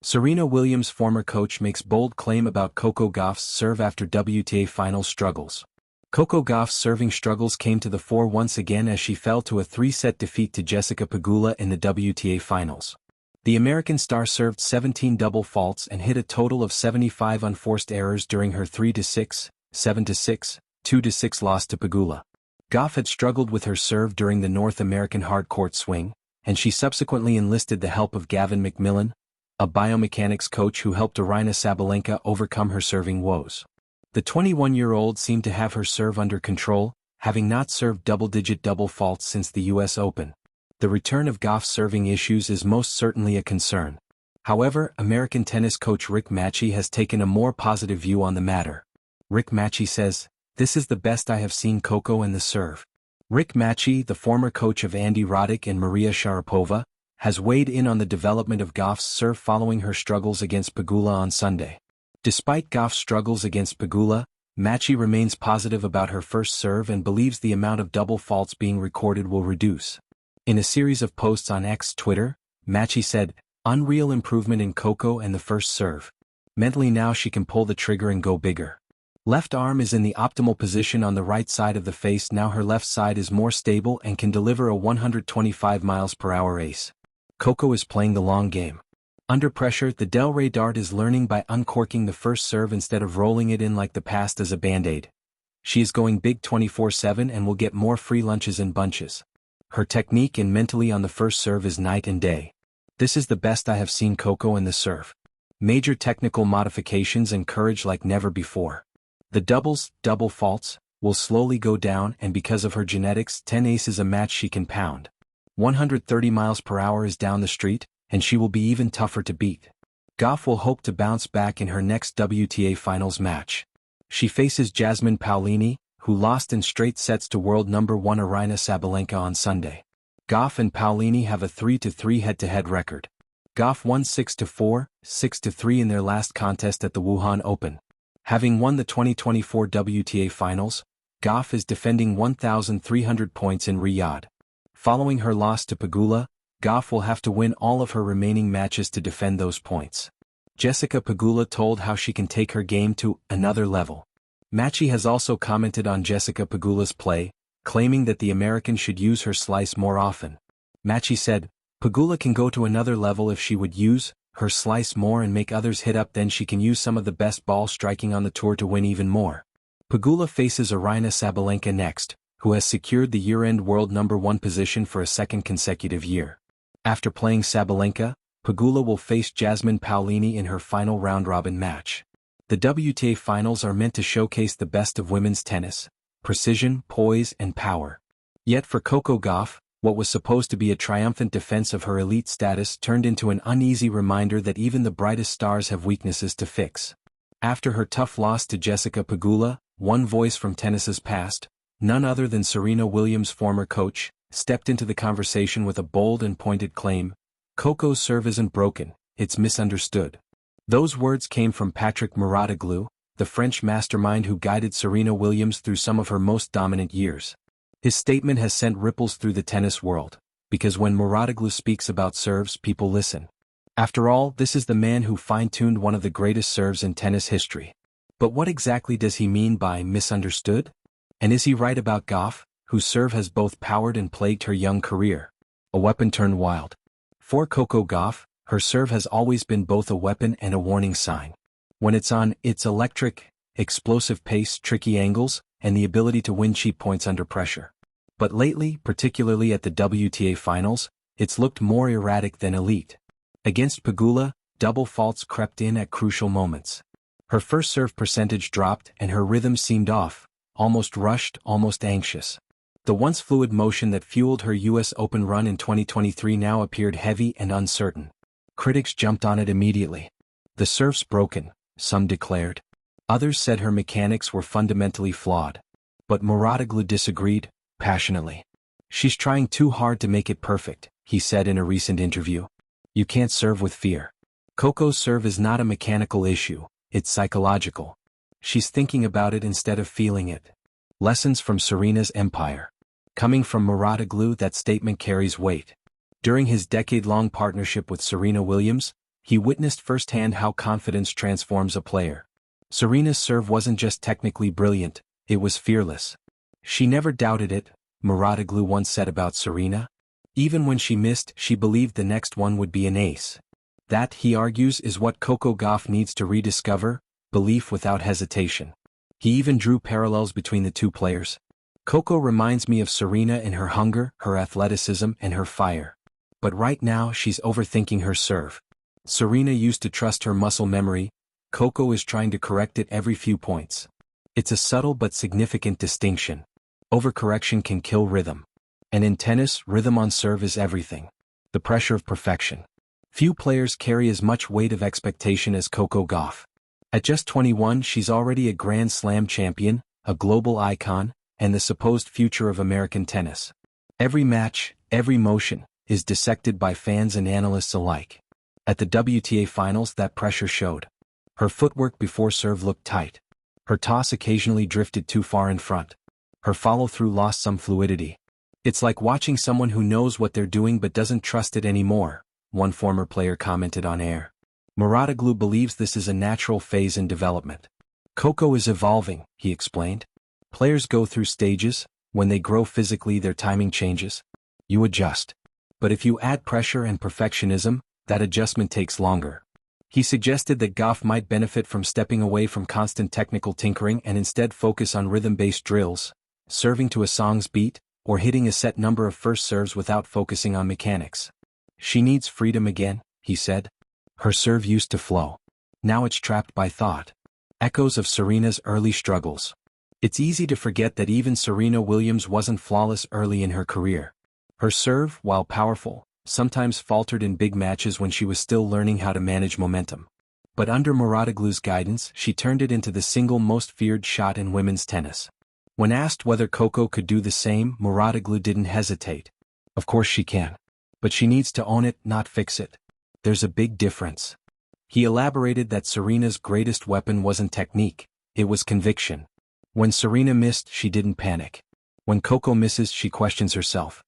Serena Williams' former coach makes bold claim about Coco Gauff's serve after WTA finals struggles. Coco Gauff's serving struggles came to the fore once again as she fell to a 3-set defeat to Jessica Pegula in the WTA finals. The American star served 17 double faults and hit a total of 75 unforced errors during her 3-6, 7-6, 2-6 loss to Pegula. Gauff had struggled with her serve during the North American hardcourt swing, and she subsequently enlisted the help of Gavin McMillan, a biomechanics coach who helped Aryna Sabalenka overcome her serving woes. The 21-year-old seemed to have her serve under control, having not served double-digit double faults since the US Open. The return of Gauff's serving issues is most certainly a concern. However, American tennis coach Rick Matchey has taken a more positive view on the matter. Rick Matchey says, "This is the best I have seen Coco in the serve." Rick Matchey, the former coach of Andy Roddick and Maria Sharapova, has weighed in on the development of Gauff's serve following her struggles against Pegula on Sunday. Despite Gauff's struggles against Pegula, Matchey remains positive about her first serve and believes the amount of double faults being recorded will reduce. In a series of posts on X Twitter, Matchey said, "Unreal improvement in Coco and the first serve. Mentally now she can pull the trigger and go bigger. Left arm is in the optimal position on the right side of the face. Now her left side is more stable and can deliver a 125 mph ace. Coco is playing the long game. Under pressure, the Del Rey dart is learning by uncorking the first serve instead of rolling it in like the past as a band-aid. She is going big 24/7 and will get more free lunches in bunches. Her technique and mentally on the first serve is night and day. This is the best I have seen Coco in the serve. Major technical modifications and courage like never before. The double faults, will slowly go down, and because of her genetics, 10 aces a match she can pound. 130 mph is down the street, and she will be even tougher to beat. Gauff will hope to bounce back in her next WTA finals match. She faces Jasmine Paolini, who lost in straight sets to world number 1 Aryna Sabalenka on Sunday. Gauff and Paolini have a 3-3 head-to-head record. Gauff won 6-4, 6-3 in their last contest at the Wuhan Open. Having won the 2024 WTA finals, Gauff is defending 1,300 points in Riyadh. Following her loss to Pegula, Gauff will have to win all of her remaining matches to defend those points. Jessica Pegula told how she can take her game to another level. Matchey has also commented on Jessica Pegula's play, claiming that the American should use her slice more often. Matchey said, "Pegula can go to another level if she would use her slice more and make others hit up. Then she can use some of the best ball striking on the tour to win even more." Pegula faces Aryna Sabalenka next, who has secured the year-end world number 1 position for a second consecutive year. After playing Sabalenka, Pegula will face Jasmine Paolini in her final round-robin match. The WTA finals are meant to showcase the best of women's tennis: precision, poise, and power. Yet for Coco Gauff, what was supposed to be a triumphant defense of her elite status turned into an uneasy reminder that even the brightest stars have weaknesses to fix. After her tough loss to Jessica Pegula, one voice from tennis's past, none other than Serena Williams' former coach, stepped into the conversation with a bold and pointed claim: "Coco's serve isn't broken, it's misunderstood." Those words came from Patrick Mouratoglou, the French mastermind who guided Serena Williams through some of her most dominant years. His statement has sent ripples through the tennis world, because when Mouratoglou speaks about serves, people listen. After all, this is the man who fine-tuned one of the greatest serves in tennis history. But what exactly does he mean by misunderstood? And is he right about Gauff, whose serve has both powered and plagued her young career? A weapon turned wild. For Coco Gauff, her serve has always been both a weapon and a warning sign. When it's on, it's electric, explosive pace, tricky angles, and the ability to win cheap points under pressure. But lately, particularly at the WTA finals, it's looked more erratic than elite. Against Pegula, double faults crept in at crucial moments. Her first serve percentage dropped and her rhythm seemed off, almost rushed, almost anxious. The once fluid motion that fueled her US Open run in 2023 now appeared heavy and uncertain. Critics jumped on it immediately. "The serve's broken," some declared. Others said her mechanics were fundamentally flawed. But Mouratoglou disagreed, passionately. "She's trying too hard to make it perfect," he said in a recent interview. "You can't serve with fear. Coco's serve is not a mechanical issue, it's psychological. She's thinking about it instead of feeling it." Lessons from Serena's empire. Coming from Mouratoglou, that statement carries weight. During his decade-long partnership with Serena Williams, He witnessed firsthand how confidence transforms a player. Serena's serve wasn't just technically brilliant, it was fearless. She never doubted it, Mouratoglou once said about Serena. Even when she missed, she believed the next one would be an ace. That, he argues, is what Coco Gauff needs to rediscover, belief without hesitation. He even drew parallels between the two players. Coco reminds me of Serena in her hunger, her athleticism, and her fire. But right now she's overthinking her serve. Serena used to trust her muscle memory, Coco is trying to correct it every few points. It's a subtle but significant distinction. Overcorrection can kill rhythm. And in tennis, rhythm on serve is everything. The pressure of perfection. Few players carry as much weight of expectation as Coco Gauff. At just 21, she's already a Grand Slam champion, a global icon, and the supposed future of American tennis. Every match, every motion, is dissected by fans and analysts alike. At the WTA finals, that pressure showed. Her footwork before serve looked tight. Her toss occasionally drifted too far in front. Her follow-through lost some fluidity. It's like watching someone who knows what they're doing but doesn't trust it anymore, one former player commented on air. Mouratoglou believes this is a natural phase in development. Coco is evolving, he explained. Players go through stages, when they grow physically their timing changes. You adjust. But if you add pressure and perfectionism, that adjustment takes longer. He suggested that Gauff might benefit from stepping away from constant technical tinkering and instead focus on rhythm-based drills, serving to a song's beat, or hitting a set number of first serves without focusing on mechanics. She needs freedom again, he said. Her serve used to flow. Now it's trapped by thought. Echoes of Serena's early struggles. It's easy to forget that even Serena Williams wasn't flawless early in her career. Her serve, while powerful, sometimes faltered in big matches when she was still learning how to manage momentum. But under Mouratoglou's guidance, she turned it into the single most feared shot in women's tennis. When asked whether Coco could do the same, Mouratoglou didn't hesitate. Of course she can. But she needs to own it, not fix it. There's a big difference. He elaborated that Serena's greatest weapon wasn't technique, it was conviction. When Serena missed, she didn't panic. When Coco misses, she questions herself.